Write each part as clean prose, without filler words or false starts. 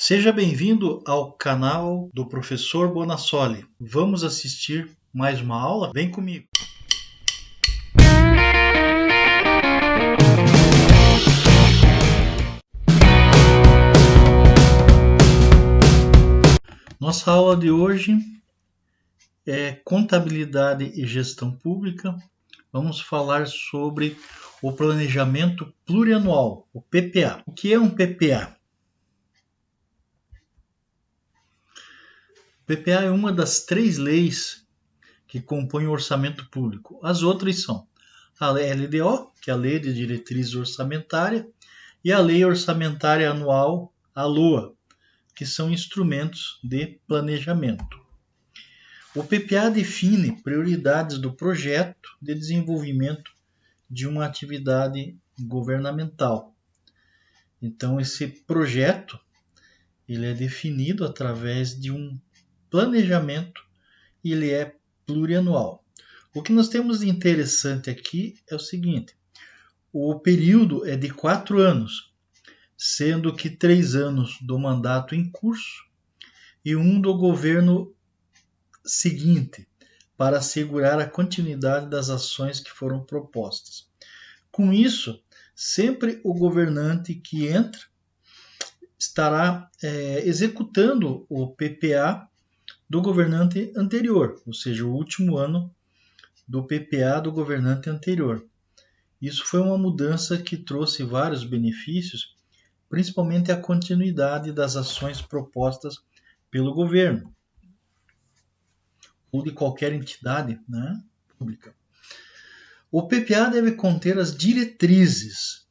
Seja bem-vindo ao canal do Professor Bonassoli. Vamos assistir mais uma aula? Vem comigo! Nossa aula de hoje é Contabilidade e Gestão Pública. Vamos falar sobre o Planejamento Plurianual, o PPA. O que é um PPA? O PPA é uma das 3 leis que compõem o orçamento público. As outras são a LDO, que é a Lei de Diretriz Orçamentária, e a Lei Orçamentária Anual, a LOA, que são instrumentos de planejamento. O PPA define prioridades do projeto de desenvolvimento de uma atividade governamental. Então, esse projeto ele é definido através de um planejamento e ele é plurianual. O que nós temos de interessante aqui é o seguinte: o período é de 4 anos, sendo que 3 anos do mandato em curso e 1 do governo seguinte, para assegurar a continuidade das ações que foram propostas. Com isso, sempre o governante que entra estará executando o PPA do governante anterior, ou seja, o último ano do PPA do governante anterior. Isso foi uma mudança que trouxe vários benefícios, principalmente a continuidade das ações propostas pelo governo ou de qualquer entidade, né, pública. O PPA deve conter as diretrizes,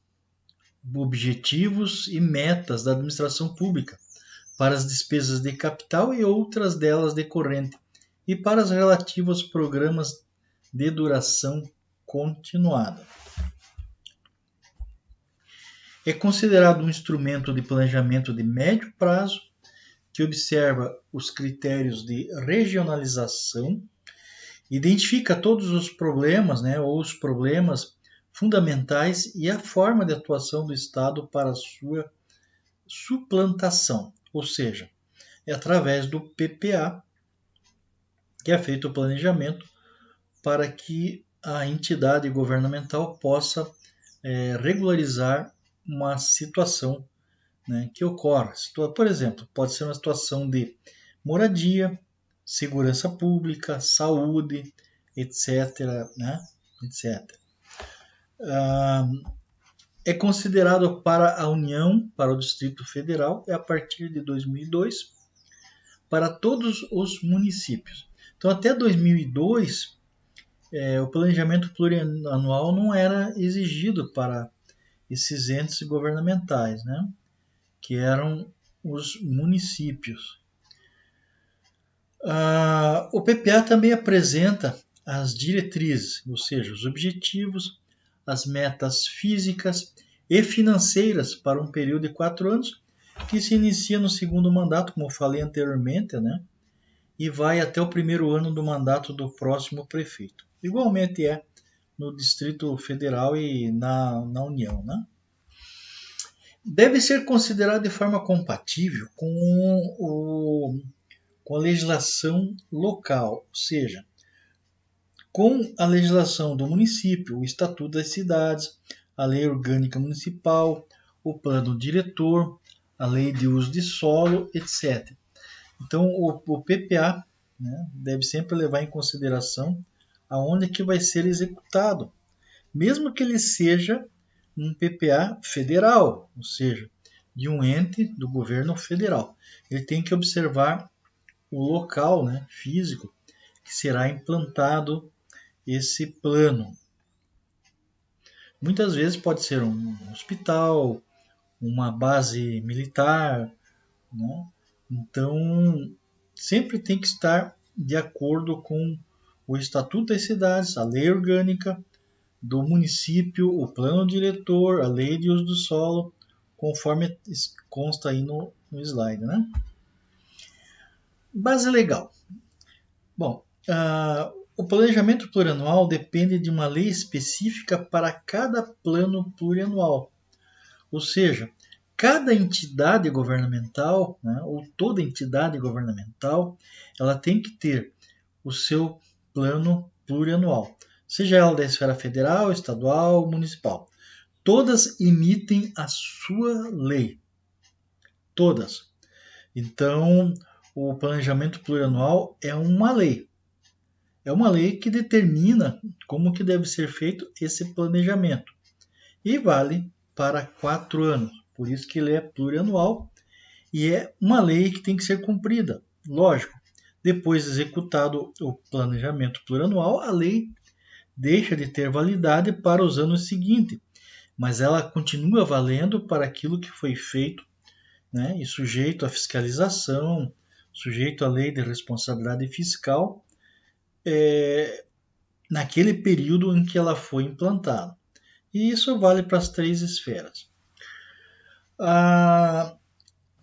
objetivos e metas da administração pública para as despesas de capital e outras delas decorrentes e para os relativos programas de duração continuada. É considerado um instrumento de planejamento de médio prazo que observa os critérios de regionalização, identifica todos os problemas, ou os problemas fundamentais e a forma de atuação do Estado para sua suplantação, ou seja, é através do PPA que é feito o planejamento para que a entidade governamental possa regularizar uma situação, que ocorre. Por exemplo, pode ser uma situação de moradia, segurança pública, saúde, etc. etc. É considerado para a União, para o Distrito Federal, a partir de 2002, para todos os municípios. Então, até 2002, o planejamento plurianual não era exigido para esses entes governamentais, que eram os municípios. O PPA também apresenta as diretrizes, ou seja, os objetivos, as metas físicas e financeiras para um período de 4 anos, que se inicia no segundo mandato, como eu falei anteriormente, e vai até o primeiro ano do mandato do próximo prefeito. Igualmente é no Distrito Federal e na União, Deve ser considerado de forma compatível com a legislação local, ou seja, com a legislação do município, o Estatuto das Cidades, a Lei Orgânica Municipal, o Plano Diretor, a Lei de Uso de Solo, etc. Então, o PPA deve sempre levar em consideração aonde é que vai ser executado, mesmo que ele seja um PPA federal, ou seja, de um ente do governo federal. Ele tem que observar o local físico que será implantado esse plano. Muitas vezes pode ser um hospital, uma base militar, Então, sempre tem que estar de acordo com o Estatuto das Cidades, a Lei Orgânica do município, o Plano Diretor, a Lei de Uso do Solo, conforme consta aí no slide, Base legal. Bom, o planejamento plurianual depende de uma lei específica para cada plano plurianual. Ou seja, cada entidade governamental, né, ou toda entidade governamental, ela tem que ter o seu plano plurianual, seja ela da esfera federal, estadual, municipal. Todas emitem a sua lei. Todas. Então, o planejamento plurianual é uma lei. É uma lei que determina como que deve ser feito esse planejamento. E vale para 4 anos. Por isso que ele é plurianual e é uma lei que tem que ser cumprida. Lógico, depois de executado o planejamento plurianual, a lei deixa de ter validade para os anos seguintes, mas ela continua valendo para aquilo que foi feito, né, e sujeito à fiscalização, sujeito à lei de responsabilidade fiscal, naquele período em que ela foi implantada. E isso vale para as 3 esferas. A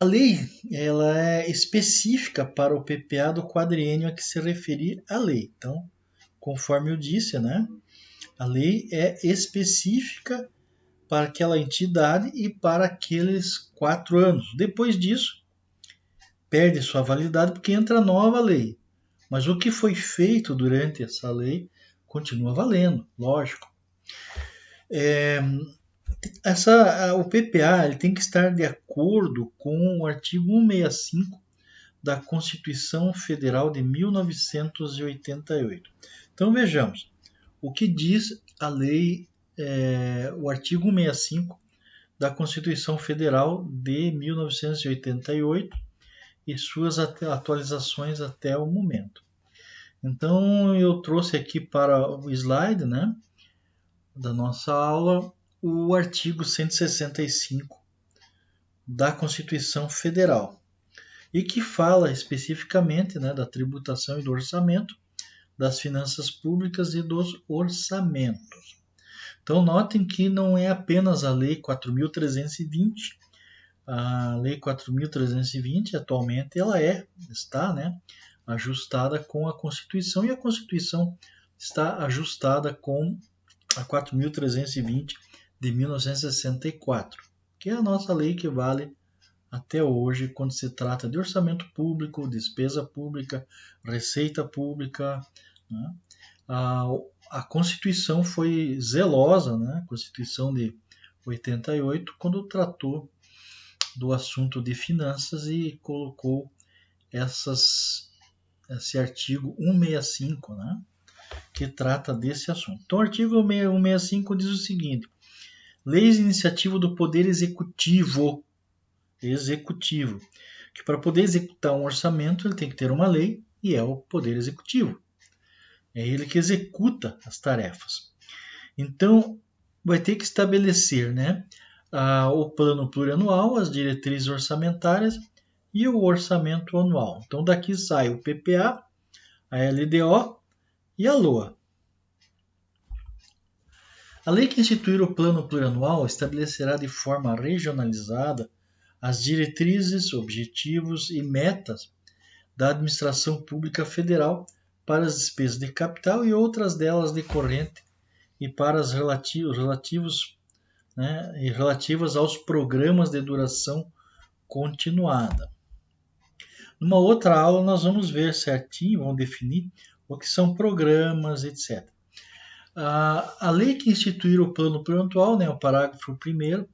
lei ela é específica para o PPA do quadriênio a que se referir a lei. Então, conforme eu disse, né, a lei é específica para aquela entidade e para aqueles 4 anos. Depois disso, perde sua validade porque entra nova lei. Mas o que foi feito durante essa lei continua valendo, lógico. O PPA ele tem que estar de acordo com o artigo 165 da Constituição Federal de 1988. Então vejamos o que diz a lei, o artigo 165 da Constituição Federal de 1988 e suas atualizações até o momento. Então eu trouxe aqui para o slide, né, da nossa aula o artigo 165 da Constituição Federal e que fala especificamente, né, da tributação e do orçamento, das finanças públicas e dos orçamentos. Então notem que não é apenas a Lei 4.320, a Lei 4.320 atualmente ela está, né, ajustada com a Constituição e a Constituição está ajustada com a 4.320 de 1964, que é a nossa lei que vale até hoje quando se trata de orçamento público, despesa pública, receita pública. Né? A Constituição foi zelosa, né? A Constituição de 88, quando tratou do assunto de finanças e colocou esse artigo 165, né? Que trata desse assunto. Então, o artigo 165 diz o seguinte: leis de iniciativa do Poder Executivo, que para poder executar um orçamento ele tem que ter uma lei e é o Poder Executivo. É ele que executa as tarefas. Então, vai ter que estabelecer, né, o plano plurianual, as diretrizes orçamentárias e o orçamento anual. Então, daqui sai o PPA, a LDO e a LOA. A lei que instituir o plano plurianual estabelecerá de forma regionalizada as diretrizes, objetivos e metas da administração pública federal para as despesas de capital e outras delas decorrentes e para as relativas aos programas de duração continuada. Numa outra aula nós vamos ver certinho, vamos definir o que são programas, etc. A lei que instituir o plano plurianual, né, o parágrafo 1º,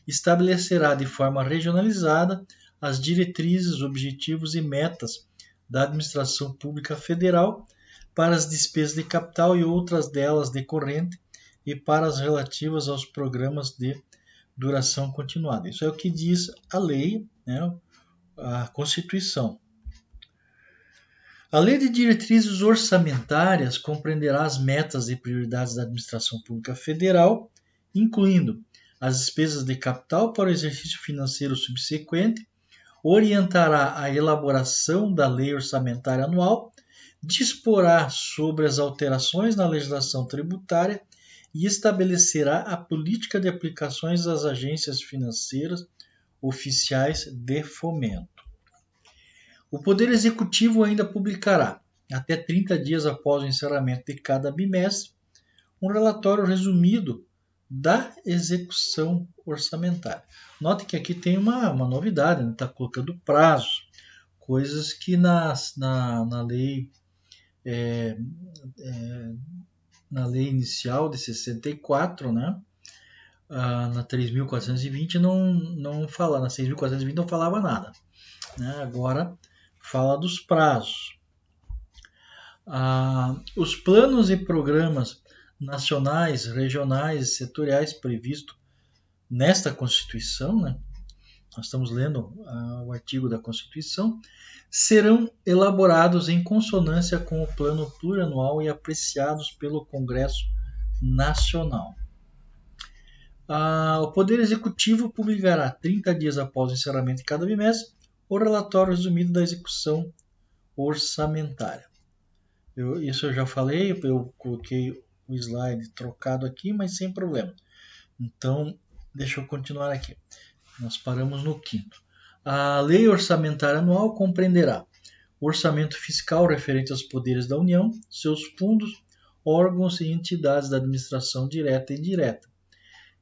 estabelecerá de forma regionalizada as diretrizes, objetivos e metas da administração pública federal para as despesas de capital e outras delas decorrentes e para as relativas aos programas de duração continuada. Isso é o que diz a lei, né, a Constituição. A Lei de Diretrizes Orçamentárias compreenderá as metas e prioridades da administração pública federal, incluindo as despesas de capital para o exercício financeiro subsequente, orientará a elaboração da lei orçamentária anual, disporá sobre as alterações na legislação tributária e estabelecerá a política de aplicações das agências financeiras oficiais de fomento. O Poder Executivo ainda publicará, até 30 dias após o encerramento de cada bimestre, um relatório resumido da execução orçamentária. Note que aqui tem uma novidade, está colocando prazos, coisas que na lei na lei inicial de 64, né? Na 3.420 não fala, na 6.420 não falava nada, né? Agora fala dos prazos. Os planos e programas nacionais, regionais e setoriais previstos nesta Constituição, né? Nós estamos lendo o artigo da Constituição, serão elaborados em consonância com o plano plurianual e apreciados pelo Congresso Nacional. O Poder Executivo publicará 30 dias após o encerramento de cada bimestre o relatório resumido da execução orçamentária. Isso eu já falei, eu coloquei o slide trocado aqui, mas sem problema. Então, deixa eu continuar aqui. Nós paramos no 5º. A Lei Orçamentária Anual compreenderá o orçamento fiscal referente aos poderes da União, seus fundos, órgãos e entidades da administração direta e indireta,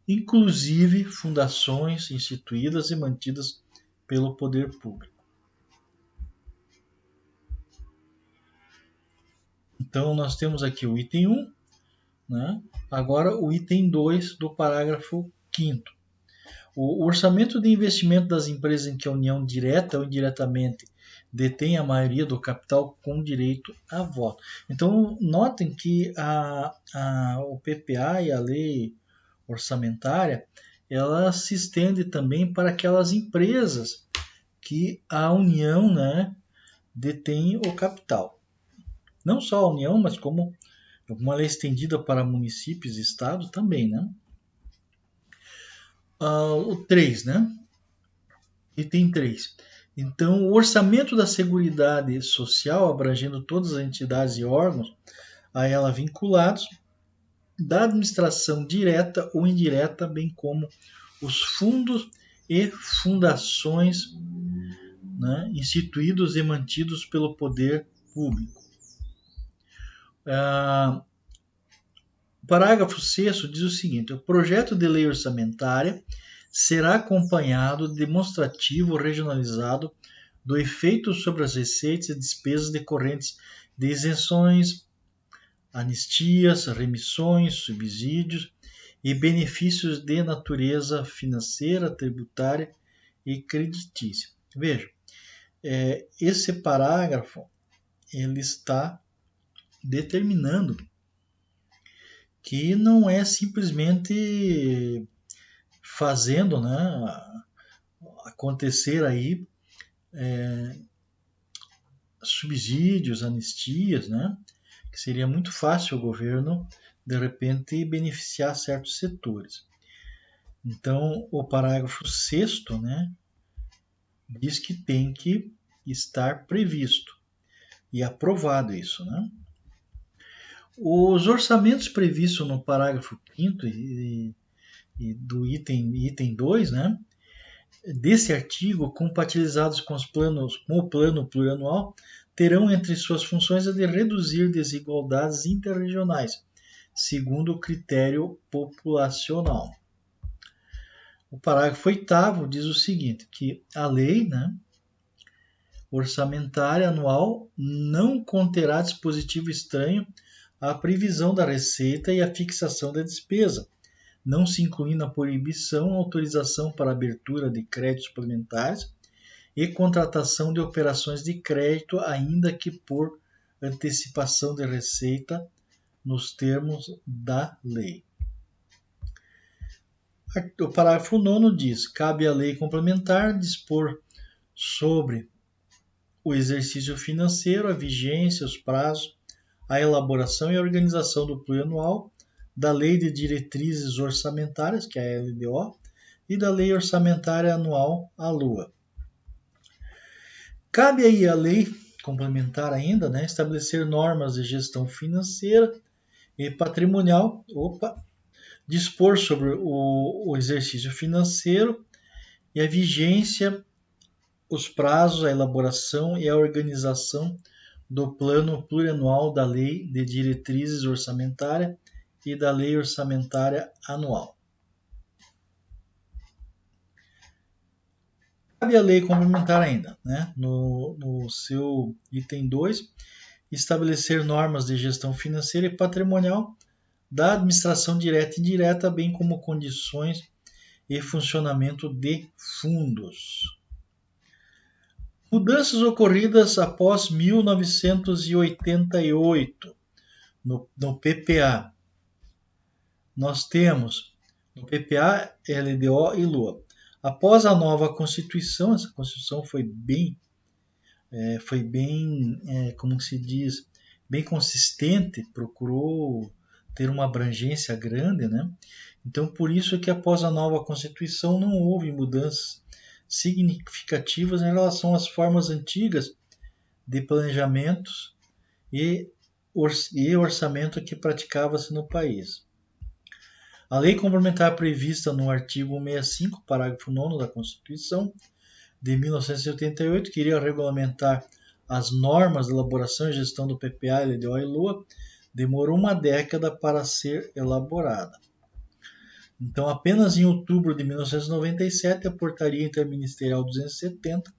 inclusive fundações instituídas e mantidas pelo poder público. Então, nós temos aqui o item 1, né? Agora o item 2 do parágrafo 5º. O orçamento de investimento das empresas em que a União, direta ou indiretamente, detém a maioria do capital com direito a voto. Então, notem que o PPA e a lei orçamentária, ela se estende também para aquelas empresas que a União, né, detém o capital. Não só a União, mas como uma lei estendida para municípios e estados também, né? O 3, né? Item 3. Então, o orçamento da Seguridade Social, abrangendo todas as entidades e órgãos a ela vinculados, da administração direta ou indireta, bem como os fundos e fundações, né, instituídos e mantidos pelo poder público. O parágrafo 6º diz o seguinte: o projeto de lei orçamentária será acompanhado de demonstrativo regionalizado do efeito sobre as receitas e despesas decorrentes de isenções, anistias, remissões, subsídios e benefícios de natureza financeira, tributária e creditícia. Veja, esse parágrafo ele está determinando que não é simplesmente fazendo, né, acontecer aí subsídios, anistias, né, que seria muito fácil o governo, de repente, beneficiar certos setores. Então, o parágrafo 6º, né, diz que tem que estar previsto e aprovado isso, né? Os orçamentos previstos no parágrafo 5º e do item 2, né, desse artigo, compatibilizados com o plano plurianual, terão entre suas funções a de reduzir desigualdades interregionais, segundo o critério populacional. O parágrafo 8º diz o seguinte, que a lei, né, orçamentária anual não conterá dispositivo estranho à previsão da receita e à fixação da despesa, não se incluindo a proibição ou autorização para abertura de créditos suplementares e contratação de operações de crédito, ainda que por antecipação de receita, nos termos da lei. O parágrafo 9º diz: cabe à lei complementar dispor sobre o exercício financeiro, a vigência, os prazos, a elaboração e a organização do plurianual, da Lei de Diretrizes Orçamentárias, que é a LDO, e da Lei Orçamentária Anual, a LUA. Cabe aí à lei complementar ainda, né, estabelecer normas de gestão financeira e patrimonial, dispor sobre o exercício financeiro e a vigência, os prazos, a elaboração e a organização do plano plurianual da Lei de Diretrizes Orçamentárias e da Lei Orçamentária Anual. Cabe à lei complementar ainda, né, no seu item 2, estabelecer normas de gestão financeira e patrimonial da administração direta e indireta, bem como condições e funcionamento de fundos. Mudanças ocorridas após 1988 no PPA. Nós temos no PPA, LDO e LOA. Após a nova Constituição, essa Constituição foi bem, como se diz, bem consistente, procurou ter uma abrangência grande, né? Então, por isso que após a nova Constituição não houve mudanças significativas em relação às formas antigas de planejamentos e orçamento que praticava-se no país. A lei complementar prevista no artigo 165, parágrafo 9 da Constituição de 1988, que iria regulamentar as normas de elaboração e gestão do PPA, LDO e LOA, demorou uma década para ser elaborada. Então, apenas em outubro de 1997, a Portaria Interministerial 270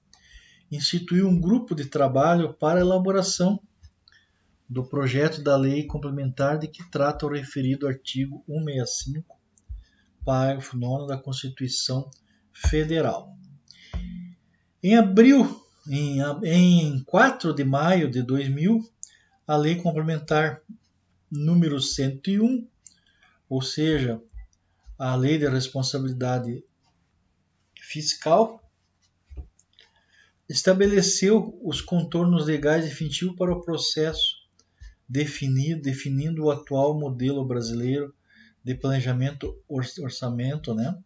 instituiu um grupo de trabalho para a elaboração do projeto da lei complementar de que trata o referido artigo 165, parágrafo 9 da Constituição Federal. Em 4 de maio de 2000, a lei complementar número 101, ou seja, a Lei de Responsabilidade Fiscal, estabeleceu os contornos legais definitivos para o processo definindo o atual modelo brasileiro de planejamento, orçamento, né,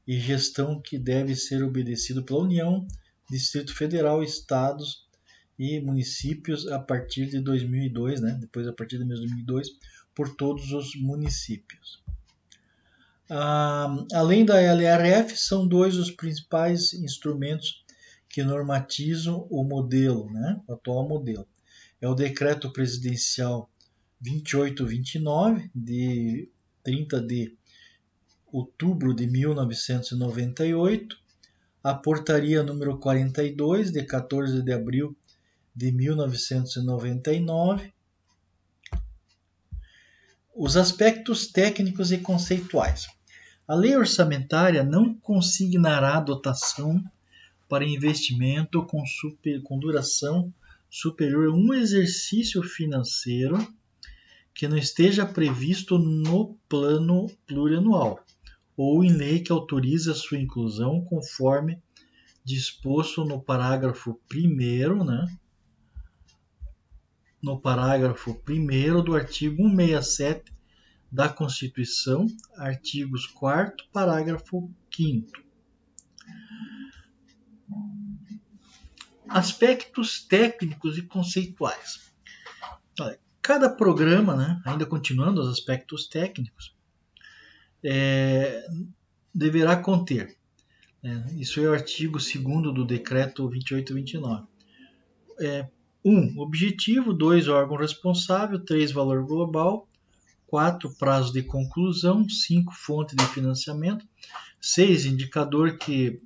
e gestão que deve ser obedecido pela União, Distrito Federal, Estados e municípios a partir de 2002, né, depois a partir de 2002, por todos os municípios. Além da LRF, são dois os principais instrumentos que normatizam o modelo, né, o atual modelo. É o Decreto Presidencial 2829, de 30 de outubro de 1998, a Portaria número 42, de 14 de abril de 1999, os aspectos técnicos e conceituais. A lei orçamentária não consignará dotação para investimento com duração superior a um exercício financeiro que não esteja previsto no plano plurianual ou em lei que autorize a sua inclusão conforme disposto no parágrafo 1º, né? No parágrafo 1º do artigo 167 da Constituição, artigos 4º, parágrafo 5º. Aspectos técnicos e conceituais. Cada programa, né, ainda continuando os aspectos técnicos, deverá conter, isso é o artigo 2º do Decreto 2829, 1. Objetivo, 2. Órgão responsável, 3. Valor global, 4. Prazo de conclusão, 5. Fonte de financiamento, 6. Indicador que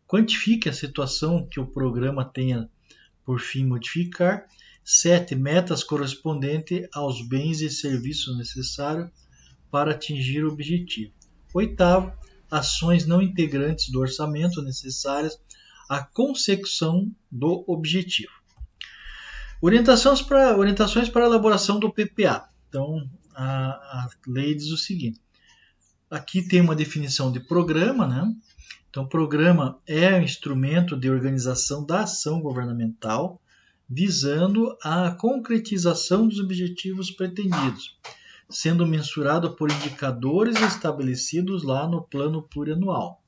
quantifique a situação que o programa tenha por fim modificar, 7. Metas correspondentes aos bens e serviços necessários para atingir o objetivo. 8. Ações não integrantes do orçamento necessárias à consecução do objetivo. Orientações para a elaboração do PPA. Então, a lei diz o seguinte. Aqui tem uma definição de programa, né? Então, programa é um instrumento de organização da ação governamental visando a concretização dos objetivos pretendidos, sendo mensurado por indicadores estabelecidos lá no plano plurianual.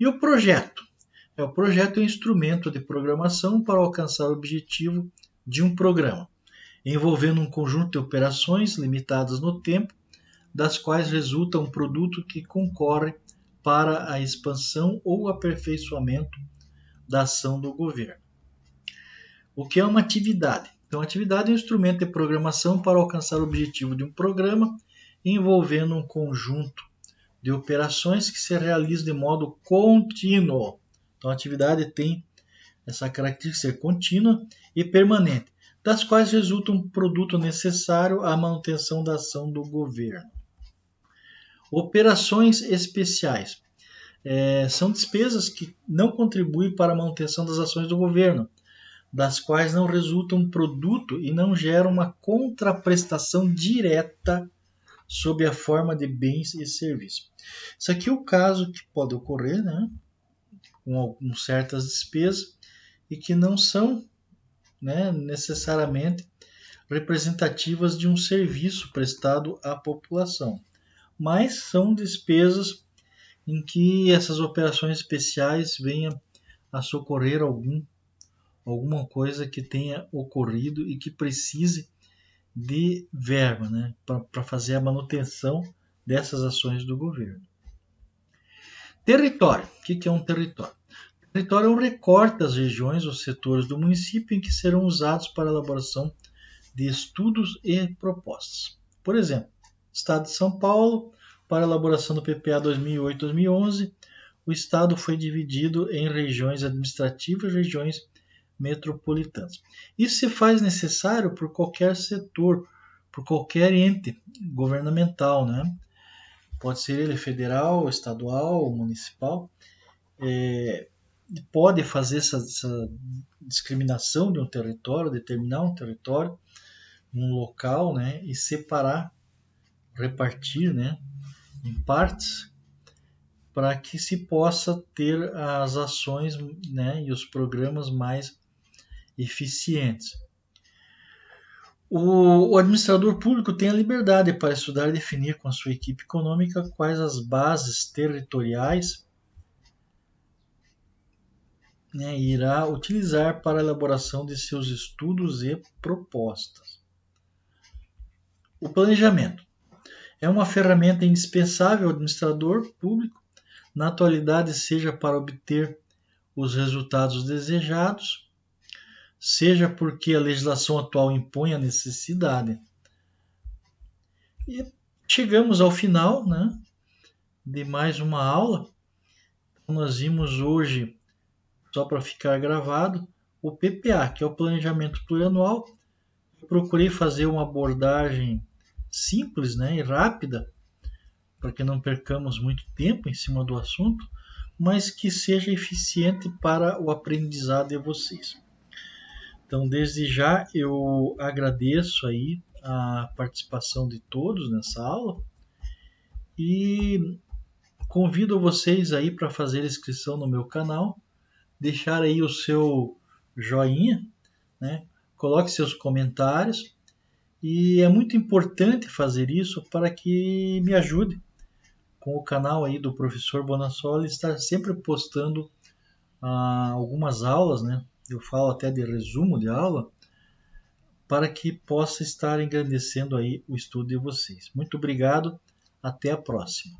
E o projeto? O projeto é um instrumento de programação para alcançar o objetivo de um programa, envolvendo um conjunto de operações limitadas no tempo, das quais resulta um produto que concorre para a expansão ou aperfeiçoamento da ação do governo. O que é uma atividade? Então, a atividade é um instrumento de programação para alcançar o objetivo de um programa, envolvendo um conjunto de operações que se realizam de modo contínuo, Então a atividade tem essa característica de ser contínua e permanente, das quais resulta um produto necessário à manutenção da ação do governo. Operações especiais. São despesas que não contribuem para a manutenção das ações do governo, das quais não resulta um produto e não geram uma contraprestação direta sob a forma de bens e serviços. Isso aqui é o caso que pode ocorrer, né, com certas despesas e que não são, né, necessariamente representativas de um serviço prestado à população, mas são despesas em que essas operações especiais venham a socorrer alguma coisa que tenha ocorrido e que precise de verba, né, para fazer a manutenção dessas ações do governo. Território. O que é um território? Território é um recorte das regiões ou setores do município em que serão usados para a elaboração de estudos e propostas. Por exemplo, Estado de São Paulo, para a elaboração do PPA 2008-2011, o Estado foi dividido em regiões administrativas e regiões metropolitanas. Isso se faz necessário por qualquer setor, por qualquer ente governamental, né? Pode ser ele federal, estadual, municipal, pode fazer essa discriminação de um território, determinar um território, um local, né, e separar, repartir, né, em partes, para que se possa ter as ações, né, e os programas mais eficientes. O administrador público tem a liberdade para estudar e definir com a sua equipe econômica quais as bases territoriais, né, irá utilizar para a elaboração de seus estudos e propostas. O planejamento é uma ferramenta indispensável ao administrador público, na atualidade, seja para obter os resultados desejados, seja porque a legislação atual impõe a necessidade. E chegamos ao final, né, de mais uma aula. Nós vimos hoje, só para ficar gravado, o PPA, que é o Planejamento Plurianual. Eu procurei fazer uma abordagem simples, né, e rápida, para que não percamos muito tempo em cima do assunto, mas que seja eficiente para o aprendizado de vocês. Então, desde já, eu agradeço aí a participação de todos nessa aula e convido vocês aí para fazer inscrição no meu canal, deixar aí o seu joinha, né? Coloque seus comentários, e é muito importante fazer isso para que me ajude com o canal aí do professor Bonassoli, estar sempre postando algumas aulas, né? Eu falo até de resumo de aula, para que possa estar engrandecendo aí o estudo de vocês. Muito obrigado, até a próxima.